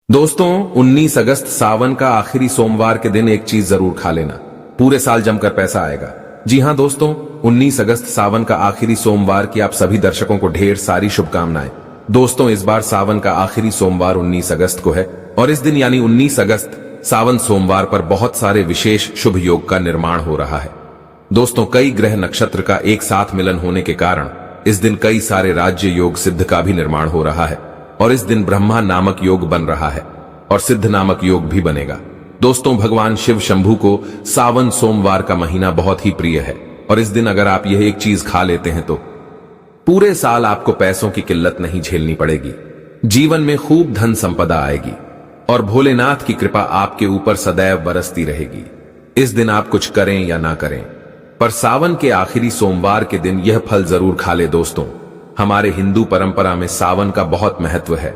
दोस्तों 19 अगस्त सावन का आखिरी सोमवार के दिन एक चीज जरूर खा लेना, पूरे साल जमकर पैसा आएगा। जी हां दोस्तों, 19 अगस्त सावन का आखिरी सोमवार की आप सभी दर्शकों को ढेर सारी शुभकामनाएं। दोस्तों इस बार सावन का आखिरी सोमवार 19 अगस्त को है और इस दिन यानी 19 अगस्त सावन सोमवार पर बहुत सारे विशेष शुभ योग का निर्माण हो रहा है। दोस्तों कई ग्रह नक्षत्र का एक साथ मिलन होने के कारण इस दिन कई सारे राज्य योग सिद्ध का भी निर्माण हो रहा है और इस दिन ब्रह्मा नामक योग बन रहा है और सिद्ध नामक योग भी बनेगा। दोस्तों भगवान शिव शंभू को सावन सोमवार का महीना बहुत ही प्रिय है और इस दिन अगर आप यह एक चीज खा लेते हैं तो पूरे साल आपको पैसों की किल्लत नहीं झेलनी पड़ेगी, जीवन में खूब धन संपदा आएगी और भोलेनाथ की कृपा आपके ऊपर सदैव बरसती रहेगी। इस दिन आप कुछ करें या ना करें, पर सावन के आखिरी सोमवार के दिन यह फल जरूर खा ले। दोस्तों हमारे हिंदू परंपरा में सावन का बहुत महत्व है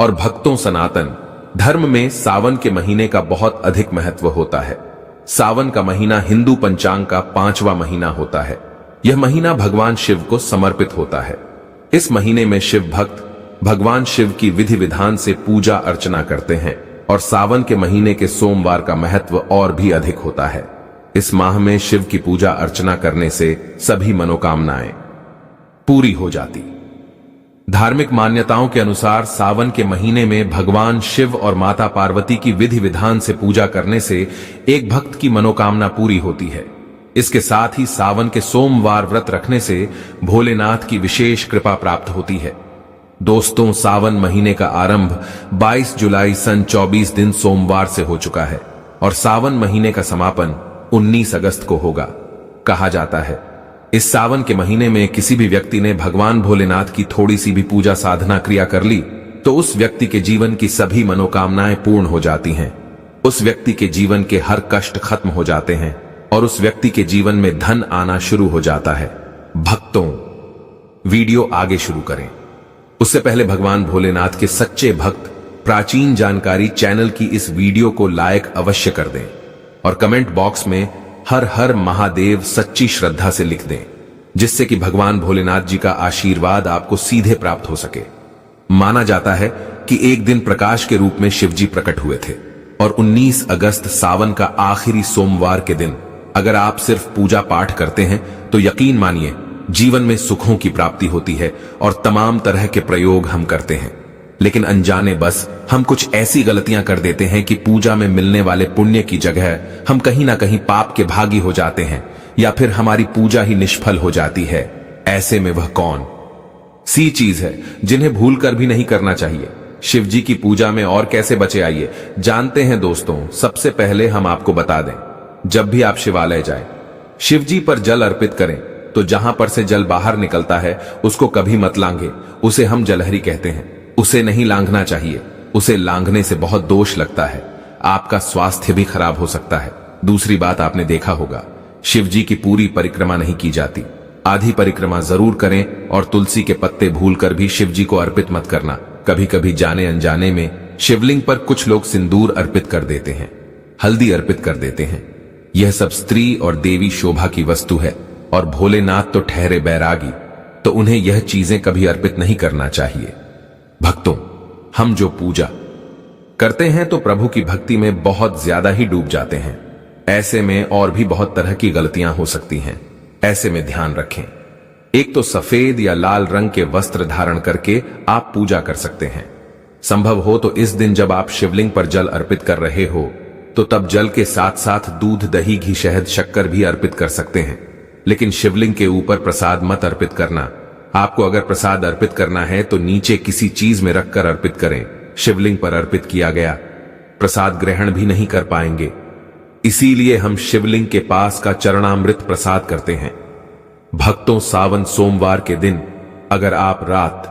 और भक्तों सनातन धर्म में सावन के महीने का बहुत अधिक महत्व होता है। सावन का महीना हिंदू पंचांग का 5वां महीना होता है। यह महीना भगवान शिव को समर्पित होता है। इस महीने में शिव भक्त भगवान शिव की विधि विधान से पूजा अर्चना करते हैं और सावन के महीने के सोमवार का महत्व और भी अधिक होता है। इस माह में शिव की पूजा अर्चना करने से सभी मनोकामनाएं पूरी हो जाती। धार्मिक मान्यताओं के अनुसार सावन के महीने में भगवान शिव और माता पार्वती की विधि विधान से पूजा करने से एक भक्त की मनोकामना पूरी होती है। इसके साथ ही सावन के सोमवार व्रत रखने से भोलेनाथ की विशेष कृपा प्राप्त होती है। दोस्तों सावन महीने का आरंभ 22 जुलाई सन 24 दिन सोमवार से हो चुका है और सावन महीने का समापन 19 अगस्त को होगा। कहा जाता है इस सावन के महीने में किसी भी व्यक्ति ने भगवान भोलेनाथ की थोड़ी सी भी पूजा साधना क्रिया कर ली तो उस व्यक्ति के जीवन की सभी मनोकामनाएं पूर्ण हो जाती हैं। उस व्यक्ति के जीवन के हर कष्ट खत्म हो जाते हैं और उस व्यक्ति के जीवन में धन आना शुरू हो जाता है। भक्तों वीडियो आगे शुरू करें उससे पहले भगवान भोलेनाथ के सच्चे भक्त प्राचीन जानकारी चैनल की इस वीडियो को लाइक अवश्य कर दें और कमेंट बॉक्स में हर हर महादेव सच्ची श्रद्धा से लिख दें, जिससे कि भगवान भोलेनाथ जी का आशीर्वाद आपको सीधे प्राप्त हो सके। माना जाता है कि एक दिन प्रकाश के रूप में शिव जी प्रकट हुए थे और 19 अगस्त सावन का आखिरी सोमवार के दिन अगर आप सिर्फ पूजा पाठ करते हैं तो यकीन मानिए जीवन में सुखों की प्राप्ति होती है और तमाम तरह के प्रयोग हम करते हैं, लेकिन अनजाने बस हम कुछ ऐसी गलतियां कर देते हैं कि पूजा में मिलने वाले पुण्य की जगह हम कहीं ना कहीं पाप के भागी हो जाते हैं या फिर हमारी पूजा ही निष्फल हो जाती है। ऐसे में वह कौन सी चीज है जिन्हें भूल कर भी नहीं करना चाहिए। शिव जी की पूजा में और कैसे बचे आइए जानते हैं दोस्तों। सबसे पहले हम आपको बता दें, जब भी आप शिवालय जाएं, शिव जी पर जल अर्पित करें तो जहां पर से जल बाहर निकलता है उसको कभी मत लांघे, उसे हम जलहरी कहते हैं। उसे नहीं लांघना चाहिए, उसे लांघने से बहुत दोष लगता है, आपका स्वास्थ्य भी खराब हो सकता है। दूसरी बात आपने देखा होगा शिव जी की पूरी परिक्रमा नहीं की जाती, आधी परिक्रमा जरूर करें और तुलसी के पत्ते भूलकर भी शिव जी को अर्पित मत करना। कभी कभी जाने अनजाने में शिवलिंग पर कुछ लोग सिंदूर अर्पित कर देते हैं, हल्दी अर्पित कर देते हैं। यह सब स्त्री और देवी शोभा की वस्तु है और भोलेनाथ तो ठहरे बैरागी, तो उन्हें यह चीजें कभी अर्पित नहीं करना चाहिए। भक्तों हम जो पूजा करते हैं तो प्रभु की भक्ति में बहुत ज्यादा ही डूब जाते हैं। ऐसे में और भी बहुत तरह की गलतियां हो सकती हैं। ऐसे में ध्यान रखें, एक तो सफेद या लाल रंग के वस्त्र धारण करके आप पूजा कर सकते हैं। संभव हो तो इस दिन जब आप शिवलिंग पर जल अर्पित कर रहे हो तो तब जल के साथ साथ दूध, दही, घी, शहद, शक्कर भी अर्पित कर सकते हैं, लेकिन शिवलिंग के ऊपर प्रसाद मत अर्पित करना। आपको अगर प्रसाद अर्पित करना है तो नीचे किसी चीज में रखकर अर्पित करें। शिवलिंग पर अर्पित किया गया प्रसाद ग्रहण भी नहीं कर पाएंगे, इसीलिए हम शिवलिंग के पास का चरणामृत प्रसाद करते हैं। भक्तों सावन सोमवार के दिन अगर आप रात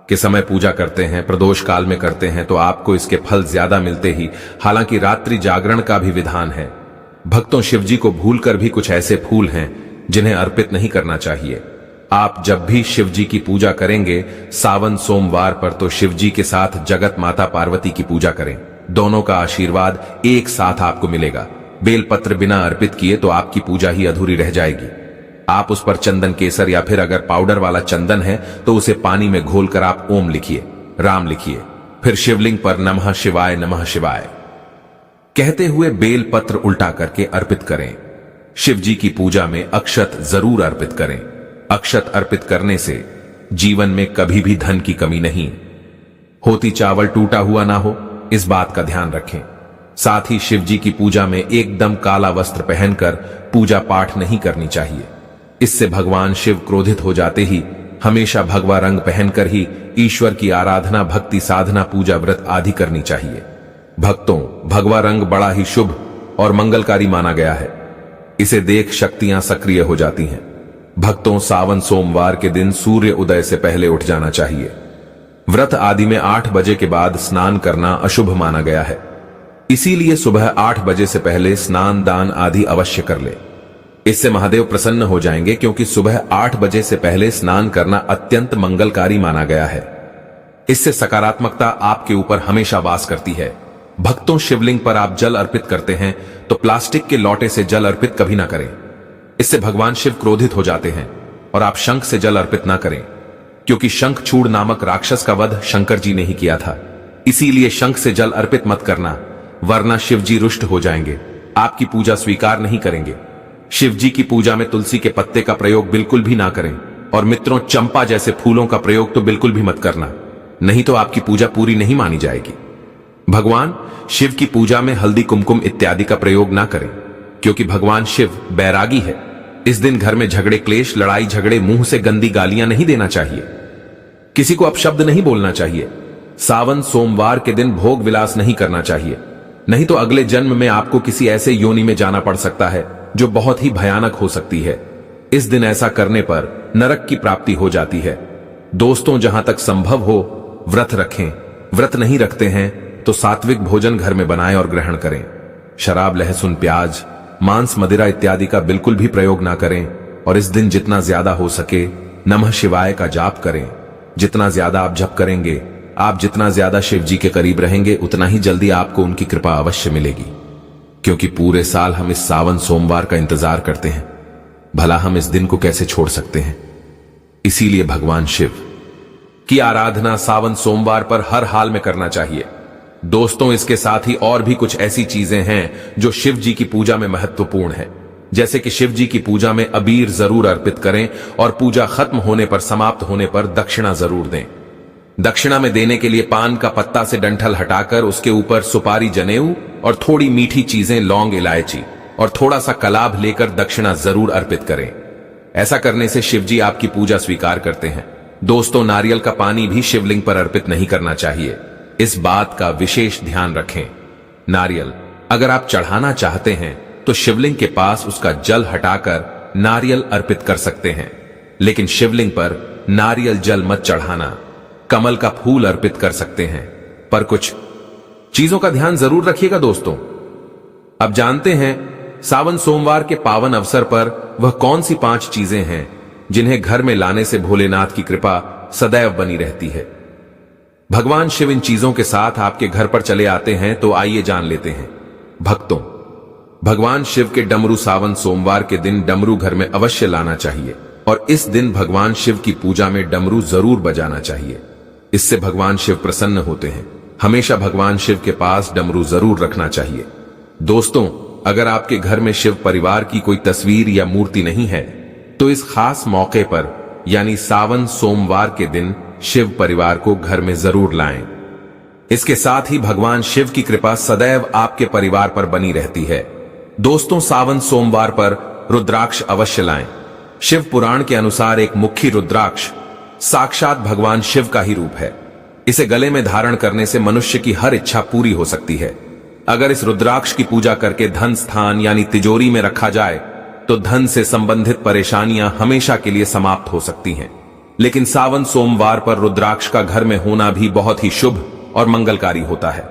के समय पूजा करते हैं, प्रदोष काल में करते हैं, तो आपको इसके फल ज्यादा मिलते ही। हालांकि रात्रि जागरण का भी विधान है। भक्तों शिवजी को भूलकर भी कुछ ऐसे फूल हैं जिन्हें अर्पित नहीं करना चाहिए। आप जब भी शिव जी की पूजा करेंगे सावन सोमवार पर तो शिव जी के साथ जगत माता पार्वती की पूजा करें, दोनों का आशीर्वाद एक साथ आपको मिलेगा। बेलपत्र बिना अर्पित किए तो आपकी पूजा ही अधूरी रह जाएगी। आप उस पर चंदन केसर या फिर अगर पाउडर वाला चंदन है तो उसे पानी में घोलकर आप ओम लिखिए, राम लिखिए, फिर शिवलिंग पर नमः शिवाय कहते हुए बेल पत्र उल्टा करके अर्पित करें। शिव जी की पूजा में अक्षत जरूर अर्पित करें। अक्षत अर्पित करने से जीवन में कभी भी धन की कमी नहीं होती, चावल टूटा हुआ ना हो, इस बात का ध्यान रखें। साथ ही शिव जी की पूजा में एकदम काला वस्त्र पहनकर पूजा पाठ नहीं करनी चाहिए। इससे भगवान शिव क्रोधित हो जाते ही हमेशा भगवा रंग पहनकर ही ईश्वर की आराधना, भक्ति, साधना, पूजा, व्रत आदि करनी चाहिए। भक्तों, भगवा रंग बड़ा ही शुभ और मंगलकारी माना गया है। इसे देख शक्तियां सक्रिय हो जाती हैं। भक्तों, सावन सोमवार के दिन सूर्य उदय से पहले उठ जाना चाहिए। व्रत आदि में 8 बजे के बाद स्नान करना अशुभ माना गया है, इसीलिए सुबह 8 बजे से पहले स्नान, दान आदि अवश्य कर ले। इससे महादेव प्रसन्न हो जाएंगे, क्योंकि सुबह 8 बजे से पहले स्नान करना अत्यंत मंगलकारी माना गया है। इससे सकारात्मकता आपके ऊपर हमेशा वास करती है। भक्तों, शिवलिंग पर आप जल अर्पित करते हैं तो प्लास्टिक के लोटे से जल अर्पित कभी ना करें। इससे भगवान शिव क्रोधित हो जाते हैं। और आप शंख से जल अर्पित ना करें, क्योंकि शंखचूड़ नामक राक्षस का वध शंकर जी ने ही किया था। इसीलिए शंख से जल अर्पित मत करना, वरना शिव जी रुष्ट हो जाएंगे, आपकी पूजा स्वीकार नहीं करेंगे। शिव जी की पूजा में तुलसी के पत्ते का प्रयोग बिल्कुल भी ना करें। और मित्रों, चंपा जैसे फूलों का प्रयोग तो बिल्कुल भी मत करना, नहीं तो आपकी पूजा पूरी नहीं मानी जाएगी। भगवान शिव की पूजा में हल्दी, कुमकुम इत्यादि का प्रयोग ना करें, क्योंकि भगवान शिव बैरागी है। इस दिन घर में झगड़े, क्लेश, लड़ाई झगड़े, मुंह से गंदी गालियां नहीं देना चाहिए, किसी को अपशब्द नहीं बोलना चाहिए। सावन सोमवार के दिन भोग विलास नहीं करना चाहिए, नहीं तो अगले जन्म में आपको किसी ऐसे योनि में जाना पड़ सकता है जो बहुत ही भयानक हो सकती है। इस दिन ऐसा करने पर नरक की प्राप्ति हो जाती है। दोस्तों, जहां तक संभव हो व्रत रखें। व्रत नहीं रखते हैं तो सात्विक भोजन घर में बनाएं और ग्रहण करें। शराब, लहसुन, प्याज, मांस, मदिरा इत्यादि का बिल्कुल भी प्रयोग ना करें। और इस दिन जितना ज्यादा हो सके नमः शिवाय का जाप करें। जितना ज्यादा आप जप करेंगे, आप जितना ज्यादा शिव जी के करीब रहेंगे, उतना ही जल्दी आपको उनकी कृपा अवश्य मिलेगी। क्योंकि पूरे साल हम इस सावन सोमवार का इंतजार करते हैं, भला हम इस दिन को कैसे छोड़ सकते हैं। इसीलिए भगवान शिव की आराधना सावन सोमवार पर हर हाल में करना चाहिए। दोस्तों, इसके साथ ही और भी कुछ ऐसी चीजें हैं जो शिव जी की पूजा में महत्वपूर्ण है। जैसे कि शिव जी की पूजा में अबीर जरूर अर्पित करें और पूजा खत्म होने पर, समाप्त होने पर दक्षिणा जरूर दें। दक्षिणा में देने के लिए पान का पत्ता से डंठल हटाकर उसके ऊपर सुपारी, जनेऊ और थोड़ी मीठी चीजें, लौंग, इलायची और थोड़ा सा कलाभ लेकर दक्षिणा जरूर अर्पित करें। ऐसा करने से शिव जी आपकी पूजा स्वीकार करते हैं। दोस्तों, नारियल का पानी भी शिवलिंग पर अर्पित नहीं करना चाहिए, इस बात का विशेष ध्यान रखें। नारियल अगर आप चढ़ाना चाहते हैं तो शिवलिंग के पास उसका जल हटाकर नारियल अर्पित कर सकते हैं, लेकिन शिवलिंग पर नारियल जल मत चढ़ाना। कमल का फूल अर्पित कर सकते हैं, पर कुछ चीजों का ध्यान जरूर रखिएगा। दोस्तों, अब जानते हैं सावन सोमवार के पावन अवसर पर वह कौन सी 5 चीजें हैं जिन्हें घर में लाने से भोलेनाथ की कृपा सदैव बनी रहती है। भगवान शिव इन चीजों के साथ आपके घर पर चले आते हैं, तो आइए जान लेते हैं। भक्तों, भगवान शिव के डमरू सावन सोमवार के दिन डमरू घर में अवश्य लाना चाहिए और इस दिन भगवान शिव की पूजा में डमरू जरूर बजाना चाहिए। इससे भगवान शिव प्रसन्न होते हैं। हमेशा भगवान शिव के पास डमरू जरूर रखना चाहिए। दोस्तों, अगर आपके घर में शिव परिवार की कोई तस्वीर या मूर्ति नहीं है तो इस खास मौके पर यानी सावन सोमवार के दिन शिव परिवार को घर में जरूर लाएं। इसके साथ ही भगवान शिव की कृपा सदैव आपके परिवार पर बनी रहती है। दोस्तों, सावन सोमवार पर रुद्राक्ष अवश्य लाएं। शिव पुराण के अनुसार एक मुखी रुद्राक्ष साक्षात भगवान शिव का ही रूप है। इसे गले में धारण करने से मनुष्य की हर इच्छा पूरी हो सकती है। अगर इस रुद्राक्ष की पूजा करके धन स्थान यानी तिजोरी में रखा जाए तो धन से संबंधित परेशानियां हमेशा के लिए समाप्त हो सकती हैं। लेकिन सावन सोमवार पर रुद्राक्ष का घर में होना भी बहुत ही शुभ और मंगलकारी होता है।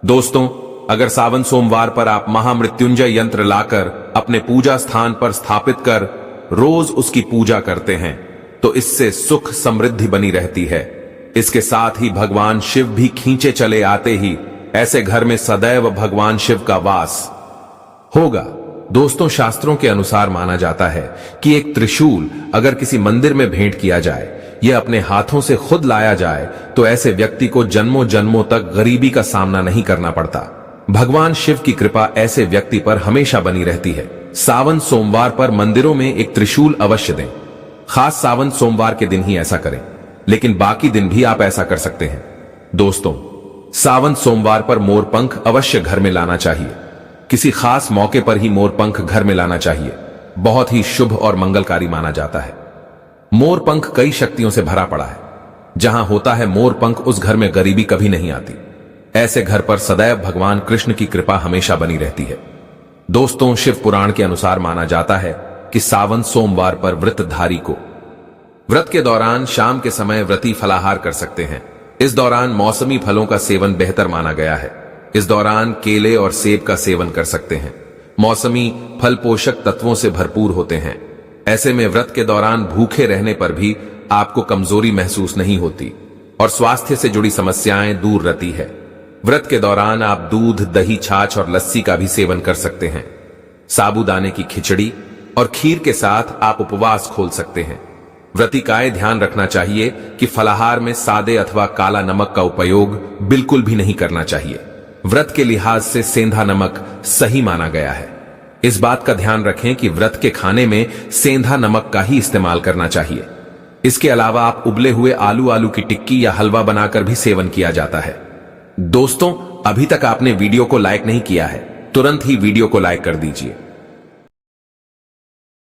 दोस्तों, अगर सावन सोमवार पर आप महामृत्युंजय यंत्र लाकर अपने पूजा स्थान पर स्थापित कर रोज उसकी पूजा करते हैं तो इससे सुख समृद्धि बनी रहती है। इसके साथ ही भगवान शिव भी खींचे चले आते ही ऐसे घर में सदैव भगवान शिव का वास होगा। दोस्तों, शास्त्रों के अनुसार माना जाता है कि एक त्रिशूल अगर किसी मंदिर में भेंट किया जाए ये अपने हाथों से खुद लाया जाए तो ऐसे व्यक्ति को जन्मों जन्मों तक गरीबी का सामना नहीं करना पड़ता। भगवान शिव की कृपा ऐसे व्यक्ति पर हमेशा बनी रहती है। सावन सोमवार पर मंदिरों में एक त्रिशूल अवश्य दें। खास सावन सोमवार के दिन ही ऐसा करें, लेकिन बाकी दिन भी आप ऐसा कर सकते हैं। दोस्तों, सावन सोमवार पर मोरपंख अवश्य घर में लाना चाहिए। किसी खास मौके पर ही मोरपंख घर में लाना चाहिए। बहुत ही शुभ और मंगलकारी माना जाता है। मोरपंख कई शक्तियों से भरा पड़ा है। जहां होता है मोरपंख, उस घर में गरीबी कभी नहीं आती। ऐसे घर पर सदैव भगवान कृष्ण की कृपा हमेशा बनी रहती है। दोस्तों, शिव पुराण के अनुसार माना जाता है कि सावन सोमवार पर व्रतधारी को व्रत के दौरान शाम के समय व्रती फलाहार कर सकते हैं। इस दौरान मौसमी फलों का सेवन बेहतर माना गया है। इस दौरान केले और सेब का सेवन कर सकते हैं। मौसमी फल पोषक तत्वों से भरपूर होते हैं। ऐसे में व्रत के दौरान भूखे रहने पर भी आपको कमजोरी महसूस नहीं होती और स्वास्थ्य से जुड़ी समस्याएं दूर रहती है। व्रत के दौरान आप दूध, दही, छाछ और लस्सी का भी सेवन कर सकते हैं। साबूदाने की खिचड़ी और खीर के साथ आप उपवास खोल सकते हैं। व्रती का ध्यान रखना चाहिए कि फलाहार में सादे अथवा काला नमक का उपयोग बिल्कुल भी नहीं करना चाहिए। व्रत के लिहाज से सेंधा नमक सही माना गया है। इस बात का ध्यान रखें कि व्रत के खाने में सेंधा नमक का ही इस्तेमाल करना चाहिए। इसके अलावा आप उबले हुए आलू की टिक्की या हलवा बनाकर भी सेवन किया जाता है। दोस्तों, अभी तक आपने वीडियो को लाइक नहीं किया है, तुरंत ही वीडियो को लाइक कर दीजिए